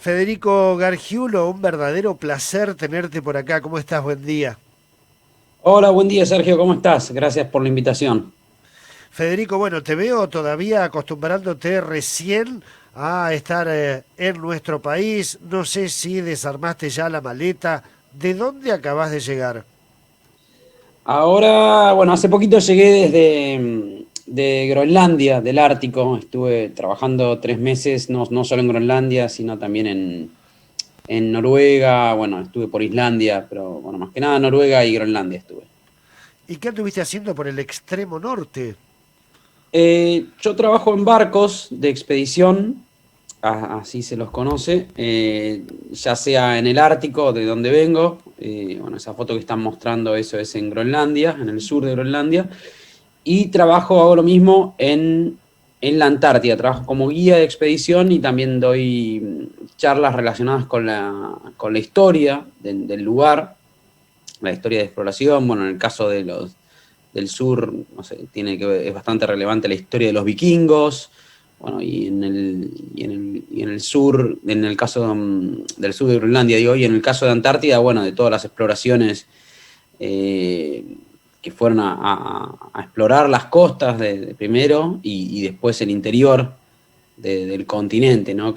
Federico Gargiulo, un verdadero placer tenerte por acá. ¿Cómo estás? Buen día. Hola, buen día Sergio, ¿cómo estás? Gracias por la invitación. Federico, bueno, te veo todavía acostumbrándote recién a estar en nuestro país. No sé si desarmaste ya la maleta. ¿De dónde acabas de llegar? Ahora, bueno, hace poquito llegué de Groenlandia, del Ártico. Estuve trabajando 3 meses, no solo en Groenlandia, sino también en Noruega. Bueno, estuve por Islandia, pero bueno, más que nada Noruega y Groenlandia estuve. ¿Y qué anduviste haciendo por el extremo norte? Yo trabajo en barcos de expedición, así se los conoce, ya sea en el Ártico, de donde vengo. Bueno, esa foto que están mostrando, eso es en Groenlandia, en el sur de Groenlandia. Y hago lo mismo en la Antártida. Trabajo como guía de expedición y también doy charlas relacionadas con la historia del lugar, la historia de exploración. Bueno, en el caso del sur, no sé, es bastante relevante la historia de los vikingos. Bueno, y en el sur, en el caso del sur de Groenlandia, digo, y en el caso de Antártida, bueno, de todas las exploraciones eh, que fueron a explorar las costas de primero y después el interior del continente, ¿no?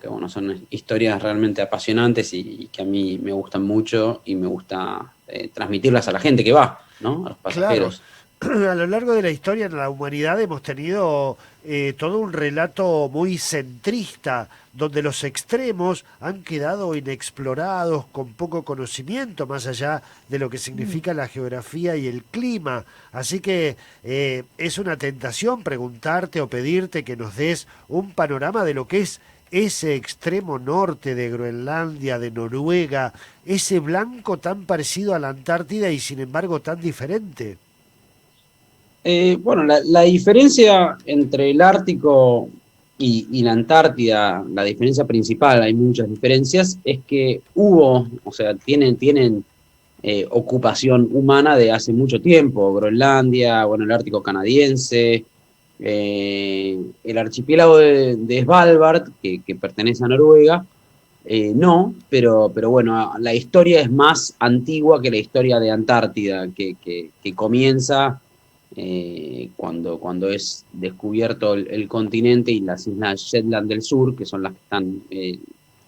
Bueno, son historias realmente apasionantes y que a mí me gustan mucho y me gusta transmitirlas a la gente que va, ¿no? A los Claro, pasajeros. a lo largo de la historia en la humanidad hemos tenido todo un relato muy centrista, donde los extremos han quedado inexplorados, con poco conocimiento más allá de lo que significa la geografía y el clima. Así que es una tentación preguntarte o pedirte que nos des un panorama de lo que es ese extremo norte de Groenlandia, de Noruega, ese blanco tan parecido a la Antártida y sin embargo tan diferente. Bueno, la diferencia entre el Ártico y la Antártida, la diferencia principal, hay muchas diferencias, es que o sea, tienen ocupación humana de hace mucho tiempo. Groenlandia, bueno, el Ártico canadiense, el archipiélago de Svalbard, que pertenece a Noruega, no, pero bueno, la historia es más antigua que la historia de Antártida, que comienza cuando es descubierto el continente y las islas Shetland del Sur, que son las que están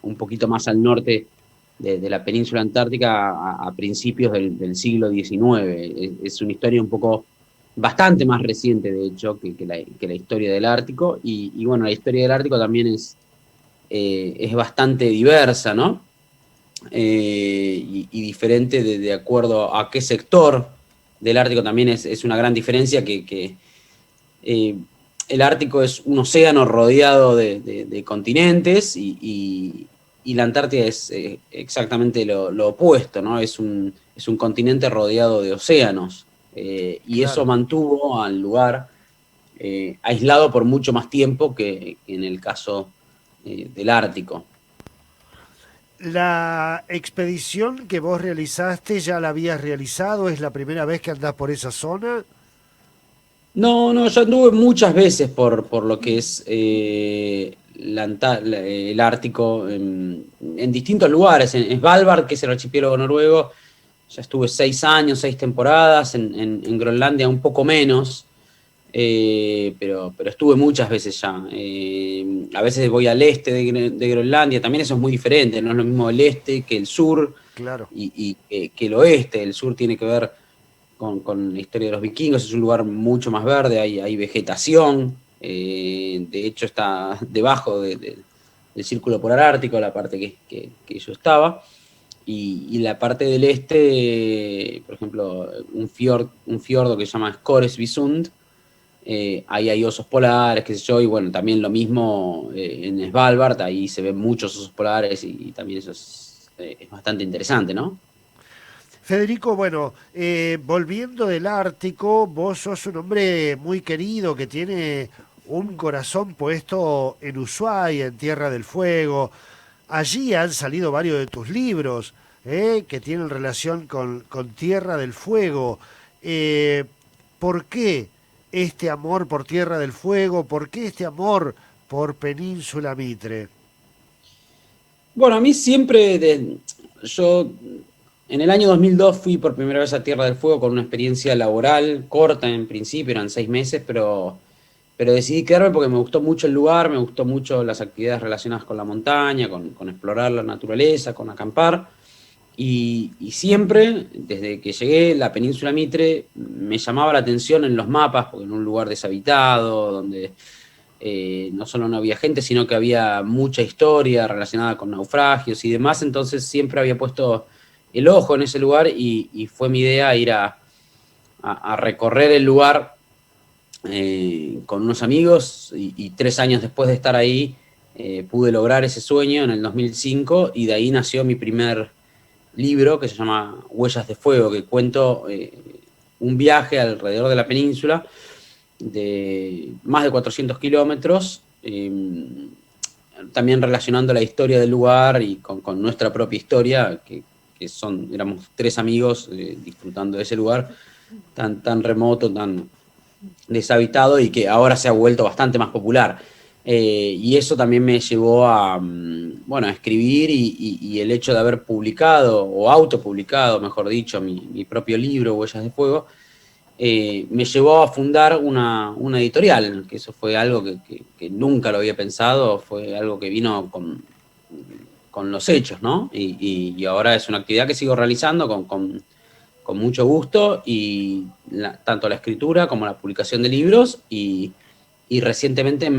un poquito más al norte de la península antártica a principios del siglo XIX. Es una historia un poco bastante más reciente, de hecho, que la historia del Ártico. Y bueno, la historia del Ártico también es bastante diversa, ¿no? Y diferente de acuerdo a qué sector del Ártico también es una gran diferencia que eh, el Ártico es un océano rodeado de continentes y la Antártida es exactamente lo opuesto, ¿no? Es un continente rodeado de océanos y eso Claro. mantuvo al lugar aislado por mucho más tiempo que en el caso del Ártico. La expedición que vos realizaste, ¿ya la habías realizado? ¿Es la primera vez que andás por esa zona? No, no, yo anduve muchas veces por lo que es el Ártico en distintos lugares. En Svalbard, que es el archipiélago noruego, ya estuve 6 años, 6 temporadas. En Groenlandia un poco menos, pero estuve muchas veces ya. A veces voy al este de Groenlandia, también eso es muy diferente, no es lo mismo el este que el sur Claro, y que el oeste. El sur tiene que ver con la historia de los vikingos. Es un lugar mucho más verde, hay vegetación, de hecho está debajo del círculo polar ártico, la parte que yo estaba, y la parte del este, por ejemplo, un fiordo que se llama Scoresbysund, ahí hay osos polares, qué sé yo, y bueno, también lo mismo en Svalbard, ahí se ven muchos osos polares y también eso es bastante interesante, ¿no? Federico, bueno, volviendo del Ártico, vos sos un hombre muy querido que tiene un corazón puesto en Ushuaia, en Tierra del Fuego. Allí han salido varios de tus libros que tienen relación con Tierra del Fuego. Eh, ¿Por qué este amor por Tierra del Fuego? ¿Por qué este amor por Península Mitre? Bueno, a mí siempre, yo en el año 2002 fui por primera vez a Tierra del Fuego con una experiencia laboral corta en principio, eran 6 meses, pero decidí quedarme porque me gustó mucho el lugar, me gustó mucho las actividades relacionadas con la montaña, con explorar la naturaleza, con acampar. Y siempre, desde que llegué, la península Mitre me llamaba la atención en los mapas, porque en un lugar deshabitado, donde no solo no había gente, sino que había mucha historia relacionada con naufragios y demás, entonces siempre había puesto el ojo en ese lugar y fue mi idea ir a recorrer el lugar con unos amigos y 3 años después de estar ahí pude lograr ese sueño en el 2005 y de ahí nació mi primer libro que se llama Huellas de Fuego, que cuento un viaje alrededor de la península de más de 400 kilómetros, también relacionando la historia del lugar y con nuestra propia historia, que éramos 3 amigos disfrutando de ese lugar tan remoto, tan deshabitado y que ahora se ha vuelto bastante más popular. Y eso también me llevó a escribir y el hecho de haber publicado, o autopublicado, mejor dicho, mi propio libro, Huellas de Fuego, me llevó a fundar una editorial, que eso fue algo que nunca lo había pensado, fue algo que vino con los hechos, ¿no? Y ahora es una actividad que sigo realizando con mucho gusto, y tanto la escritura como la publicación de libros, y recientemente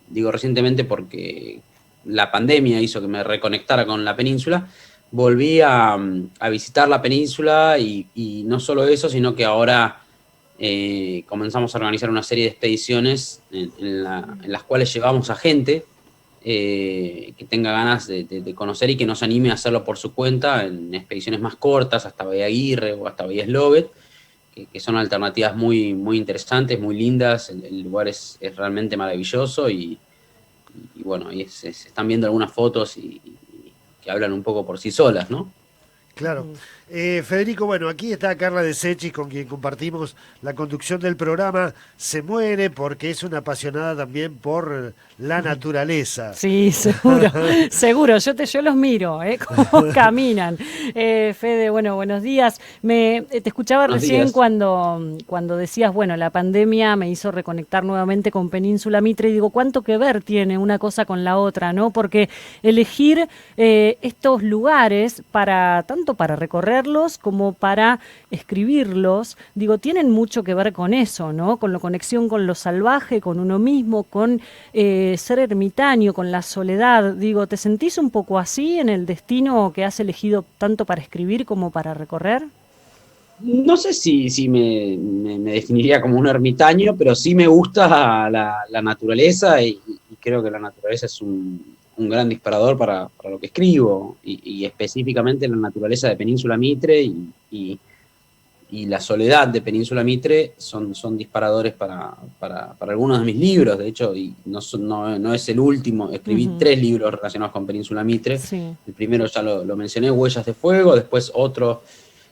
digo recientemente porque la pandemia hizo que me reconectara con la península, volví a visitar la península y no solo eso, sino que ahora comenzamos a organizar una serie de expediciones en las cuales llevamos a gente que tenga ganas de conocer y que nos anime a hacerlo por su cuenta en expediciones más cortas, hasta Bahía Aguirre o hasta Bahía Slobet, que son alternativas muy, muy interesantes, muy lindas. El lugar es realmente maravilloso y bueno, se están viendo algunas fotos y que hablan un poco por sí solas, ¿no? Claro. Federico, bueno, aquí está Carla de Secchi, con quien compartimos la conducción del programa. Se muere porque es una apasionada también por la naturaleza. Sí, seguro, seguro. Yo los miro, cómo caminan. Fede, bueno, buenos días. Te escuchaba Buenos recién días. cuando decías, bueno, la pandemia me hizo reconectar nuevamente con Península Mitre y digo, ¿cuánto que ver tiene una cosa con la otra, no? Porque elegir estos lugares tanto para recorrerlos como para escribirlos, digo, tienen mucho que ver con eso, ¿no? Con la conexión con lo salvaje, con uno mismo, con ser ermitaño, con la soledad. Digo, ¿te sentís un poco así en el destino que has elegido tanto para escribir como para recorrer? No sé si me definiría como un ermitaño, pero sí me gusta la naturaleza y creo que la naturaleza es un gran disparador para lo que escribo, y específicamente la naturaleza de Península Mitre y la soledad de Península Mitre son disparadores para algunos de mis libros. De hecho, y no es el último, escribí 3 libros relacionados con Península Mitre. Sí. El primero ya lo mencioné, Huellas de Fuego, después otro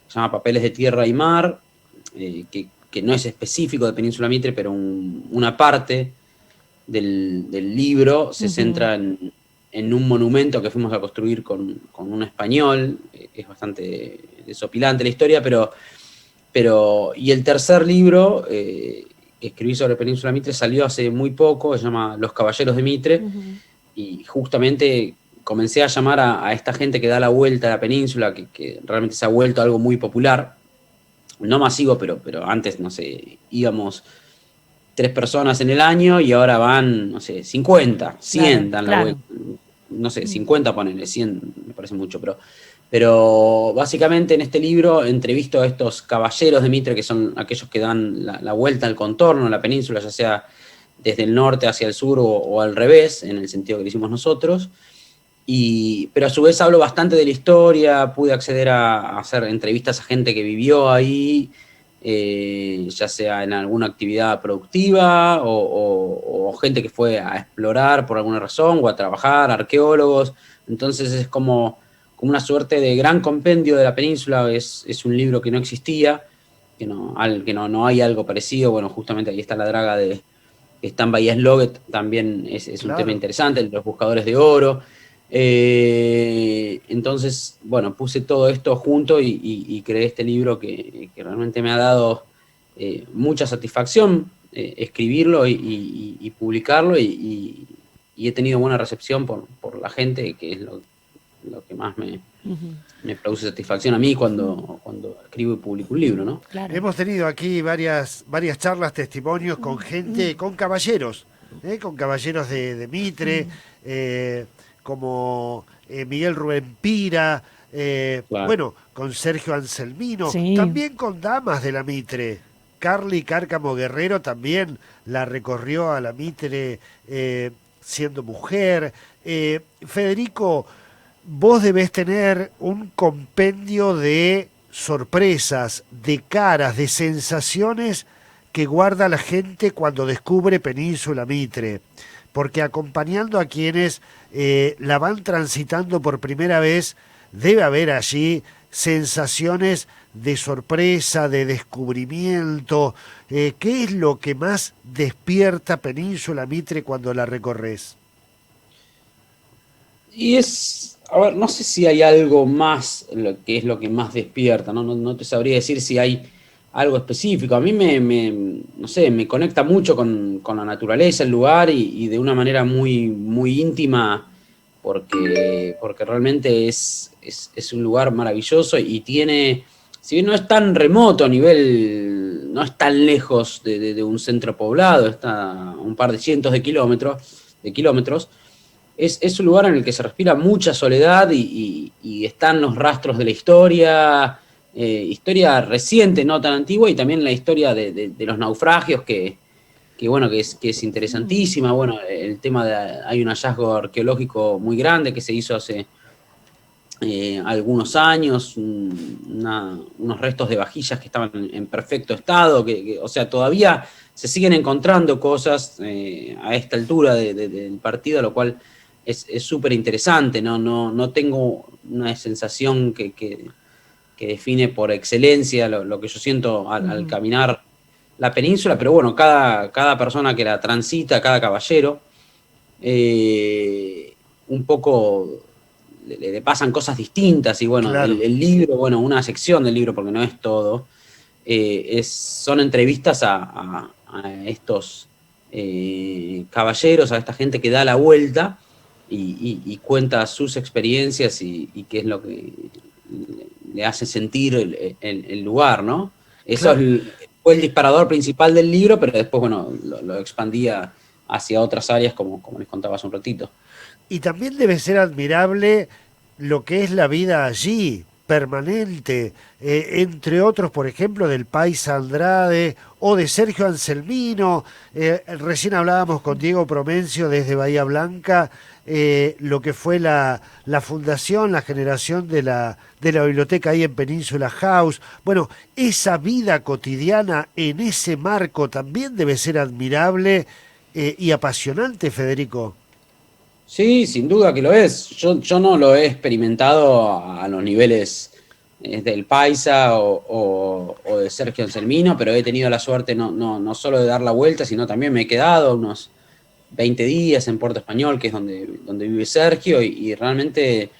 se llama Papeles de Tierra y Mar, que no es específico de Península Mitre, pero una parte del libro se centra en un monumento que fuimos a construir con un español. Es bastante desopilante la historia, y el tercer libro que escribí sobre Península Mitre salió hace muy poco, se llama Los Caballeros de Mitre, y justamente comencé a llamar a esta gente que da la vuelta a la península, que realmente se ha vuelto algo muy popular, no masivo, pero antes, no sé, íbamos 3 personas en el año y ahora van, no sé, 50, 100 dan la vuelta. No sé, 50 ponele, 100 me parece mucho, pero básicamente en este libro entrevisto a estos caballeros de Mitre, que son aquellos que dan la vuelta al contorno de la península, ya sea desde el norte hacia el sur o al revés, en el sentido que lo hicimos nosotros. Pero a su vez hablo bastante de la historia, pude acceder a hacer entrevistas a gente que vivió ahí, ya sea en alguna actividad productiva o gente que fue a explorar por alguna razón o a trabajar, arqueólogos. Entonces es como una suerte de gran compendio de la península. Es un libro que no existía, que no hay algo parecido. Bueno, justamente ahí está la draga que está en Bahía Sloget, también es un tema interesante, los buscadores de oro. Entonces, bueno, puse todo esto junto y creé este libro que realmente me ha dado mucha satisfacción escribirlo y publicarlo y he tenido buena recepción por la gente, que es lo que más me produce satisfacción a mí cuando escribo y publico un libro, ¿no? Claro. Hemos tenido aquí varias charlas, testimonios con gente, con caballeros de Mitre, como Miguel Rubén Pira, Claro. bueno, con Sergio Anselmino, Sí. también con damas de la Mitre. Carly Cárcamo Guerrero también la recorrió a la Mitre siendo mujer. Federico, vos debés tener un compendio de sorpresas, de caras, de sensaciones que guarda la gente cuando descubre Península Mitre, porque acompañando a quienes la van transitando por primera vez, debe haber allí sensaciones de sorpresa, de descubrimiento. ¿Qué es lo que más despierta Península Mitre cuando la recorres? Y a ver, no sé si hay algo más que es lo que más despierta, ¿no? No te sabría decir si hay algo específico. A mí no sé, me conecta mucho con la naturaleza, el lugar y de una manera muy, muy íntima, porque realmente es un lugar maravilloso y tiene, si bien no es tan remoto a nivel, no es tan lejos de un centro poblado, está a un par de cientos de kilómetros. Es un lugar en el que se respira mucha soledad y están los rastros de la historia reciente, no tan antigua, y también la historia de los naufragios, bueno, que es interesantísima. Bueno, el tema hay un hallazgo arqueológico muy grande que se hizo hace algunos años, unos restos de vajillas que estaban en perfecto estado, o sea, todavía se siguen encontrando cosas a esta altura del partido, lo cual es súper interesante, no tengo una sensación que define por excelencia lo que yo siento al caminar la península, pero bueno, cada persona que la transita, cada caballero, un poco le pasan cosas distintas y bueno, Claro. el libro, bueno, una sección del libro, porque no es todo, son entrevistas a estos caballeros, a esta gente que da la vuelta y cuenta sus experiencias y qué es lo que le hace sentir el lugar, ¿no? Eso Claro. fue el disparador principal del libro, pero después, bueno, lo expandía hacia otras áreas, como les contaba hace un ratito. Y también debe ser admirable lo que es la vida allí, permanente, entre otros, por ejemplo, del Paisa Andrade o de Sergio Anselmino. Recién hablábamos con Diego Promencio desde Bahía Blanca, lo que fue la fundación, la generación de la biblioteca ahí en Península House. Bueno, esa vida cotidiana en ese marco también debe ser admirable y apasionante, Federico. Sí, sin duda que lo es. Yo no lo he experimentado a los niveles del Paisa o de Sergio Anselmino, pero he tenido la suerte no solo de dar la vuelta, sino también me he quedado unos 20 días en Puerto Español, que es donde vive Sergio, y realmente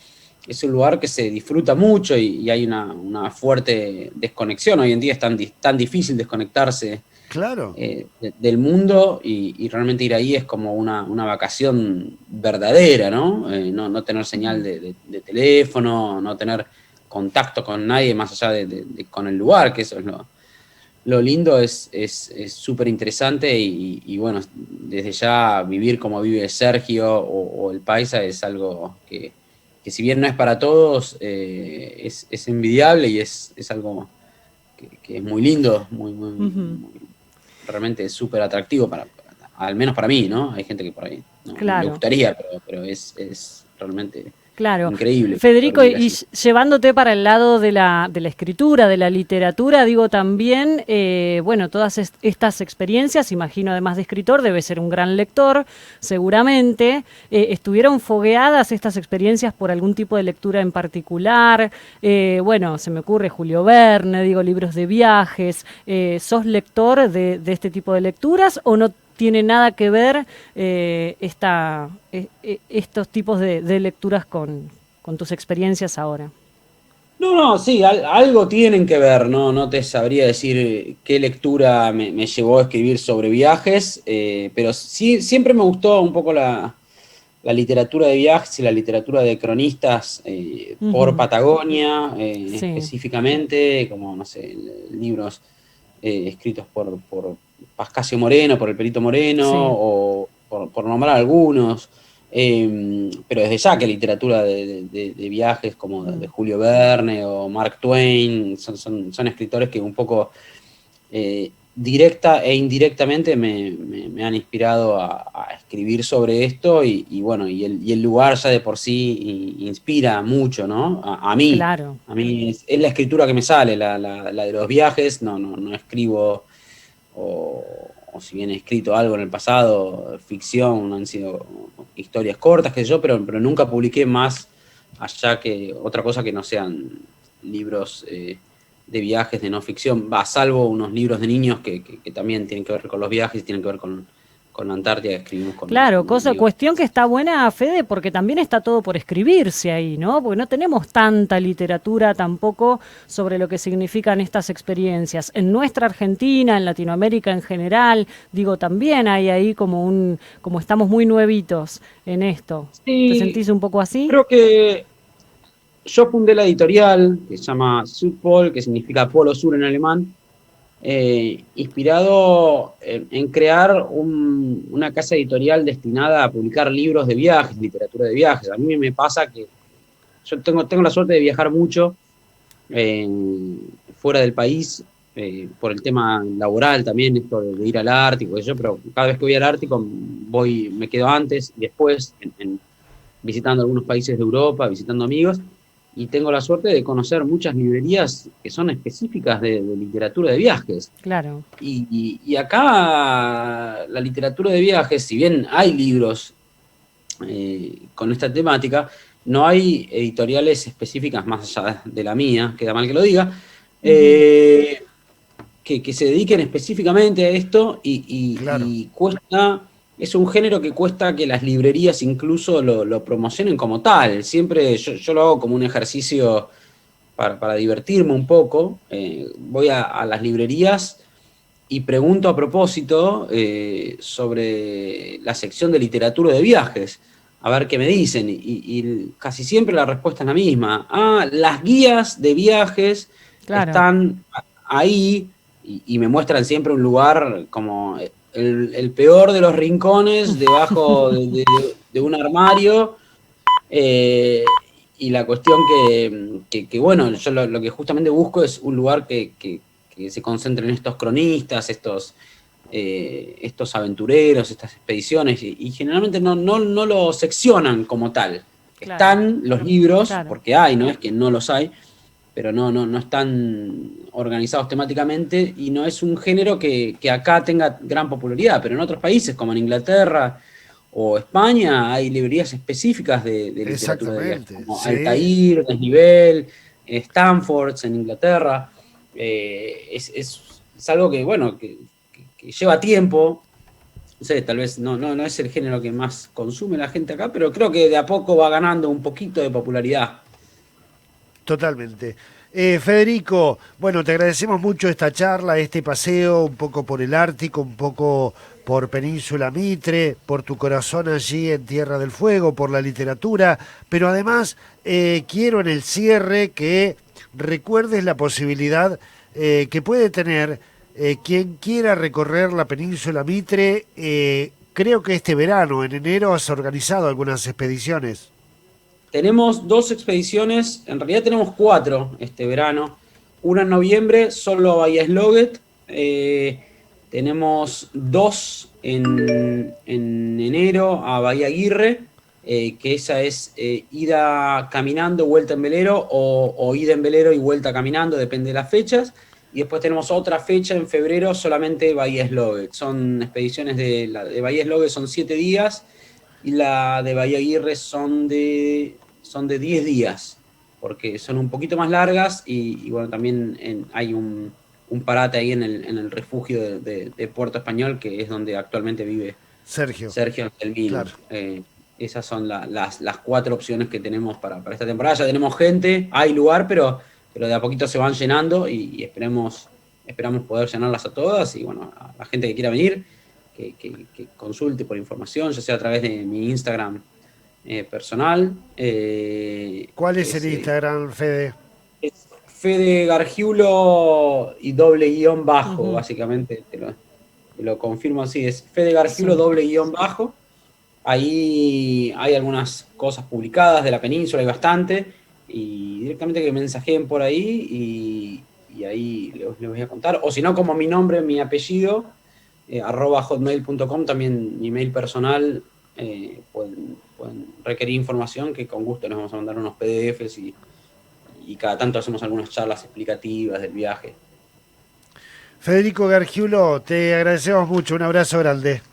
es un lugar que se disfruta mucho y hay una fuerte desconexión. Hoy en día es tan difícil desconectarse Claro. del mundo y realmente ir ahí es como una vacación verdadera, ¿no? No tener señal de teléfono, no tener contacto con nadie más allá con el lugar, que eso es lo lindo, es súper interesante y bueno, desde ya vivir como vive Sergio o el Paisa es algo que si bien no es para todos, es envidiable y es algo que es muy lindo, realmente es súper atractivo al menos para mí, ¿no? Hay gente que por ahí no le Claro. gustaría, pero es realmente Claro. increíble Federico, poder vivir y allí. llevándote para el lado de la escritura, de la literatura, digo también, bueno, todas estas experiencias, imagino además de escritor, debe ser un gran lector, seguramente. ¿Estuvieron fogueadas estas experiencias por algún tipo de lectura en particular? Bueno, se me ocurre Julio Verne, digo, libros de viajes. ¿Sos lector de este tipo de lecturas o no tiene nada que ver estos tipos de lecturas con tus experiencias ahora. No, sí, algo tienen que ver, no te sabría decir qué lectura me llevó a escribir sobre viajes, pero sí, siempre me gustó un poco la literatura de viajes y la literatura de cronistas por Ujú. Patagonia, Sí, específicamente, como, no sé, libros escritos por Pascasio Moreno, por el Perito Moreno, sí. o por nombrar algunos. Pero desde ya que literatura de viajes como de Mm. Julio Verne o Mark Twain son escritores que un poco directa e indirectamente me han inspirado a escribir sobre esto y bueno, y el lugar ya de por sí inspira mucho, ¿no? Claro. A mí es la escritura que me sale, la de los viajes, no escribo o si bien he escrito algo en el pasado, ficción, han sido historias cortas, qué sé yo, pero nunca publiqué más allá que otra cosa que no sean libros de viajes, de no ficción, salvo unos libros de niños que también tienen que ver con los viajes y tienen que ver con la Antártida, que escribimos Claro, con un amigo. cuestión que está buena, Fede, porque también está todo por escribirse ahí, ¿no? Porque no tenemos tanta literatura tampoco sobre lo que significan estas experiencias. En nuestra Argentina, en Latinoamérica en general, digo, también hay ahí como estamos muy nuevitos en esto. ¿Te Sí, sentís un poco así? creo que yo fundé la editorial que se llama Südpol, que significa Polo Sur en alemán, inspirado en crear una casa editorial destinada a publicar libros de viajes, literatura de viajes. A mí me pasa que yo tengo la suerte de viajar mucho eh, fuera del país, por el tema laboral también, esto de ir al Ártico, pero cada vez que voy al Ártico me quedo antes y después visitando algunos países de Europa, visitando amigos, y tengo la suerte de conocer muchas librerías que son específicas de literatura de viajes. Claro, Y acá la literatura de viajes, si bien hay libros con esta temática, no hay editoriales específicas más allá de la mía, queda mal que lo diga, ujú, eh, que se dediquen específicamente a esto Claro. y cuesta, es un género que cuesta que las librerías incluso lo promocionen como tal. Siempre yo lo hago como un ejercicio para divertirme un poco. Voy a las librerías y pregunto a propósito sobre la sección de literatura de viajes, a ver qué me dicen. Y casi siempre la respuesta es la misma. Ah, las guías de viajes claro. están ahí y me muestran siempre un lugar como el peor de los rincones, debajo de un armario. eh, y la cuestión bueno, yo lo que justamente busco es un lugar que se concentre en estos cronistas, estos aventureros, estas expediciones, y generalmente no lo seccionan como tal. Claro, Están los libros, claro. porque hay, no es que no los hay, pero no están organizados temáticamente y no es un género que acá tenga gran popularidad, pero en otros países como en Inglaterra o España hay librerías específicas de literatura de viajes, Exactamente, como sí. Altair, Desnivel, Stanford en Inglaterra. Es algo que, bueno, que lleva tiempo. No sé, tal vez no es el género que más consume la gente acá, pero creo que de a poco va ganando un poquito de popularidad. Totalmente. Federico, bueno, te agradecemos mucho esta charla, este paseo, un poco por el Ártico, un poco por Península Mitre, por tu corazón allí en Tierra del Fuego, por la literatura, pero además quiero en el cierre que recuerdes la posibilidad que puede tener quien quiera recorrer la Península Mitre. Creo que este verano, en enero, has organizado algunas expediciones. Tenemos dos expediciones, en realidad tenemos cuatro este verano. Una en noviembre, solo a Bahía Sloguet. Tenemos dos en enero a Bahía Aguirre, que esa es ida caminando, vuelta en velero, o ida en velero y vuelta caminando, depende de las fechas. Y después tenemos otra fecha en febrero, solamente Bahía Sloguet. Son expediciones la de Bahía Sloguet, son 7 días, y la de Bahía Aguirre son de 10 días, porque son un poquito más largas y bueno, también hay un un parate ahí en el refugio de Puerto Español, que es donde actualmente vive Sergio. Sergio Angelmino. Claro. Esas son las 4 opciones que tenemos para esta temporada. Ya tenemos gente, hay lugar, pero de a poquito se van llenando y esperamos poder llenarlas a todas. Y bueno, a la gente que quiera venir, que consulte por información, ya sea a través de mi Instagram personal. ¿Cuál es el Instagram, Fede? Es Fede Gargiulo y doble guión bajo, básicamente. Te lo confirmo así, es Fede Gargiulo doble guión bajo. Ahí hay algunas cosas publicadas de la península, hay bastante, y directamente que mensajeen por ahí y ahí les voy a contar. O si no, como mi nombre, mi apellido, @hotmail.com, también mi mail personal, pueden requerir información, que con gusto les vamos a mandar unos PDFs y cada tanto hacemos algunas charlas explicativas del viaje. Federico Gargiulo, te agradecemos mucho, un abrazo grande.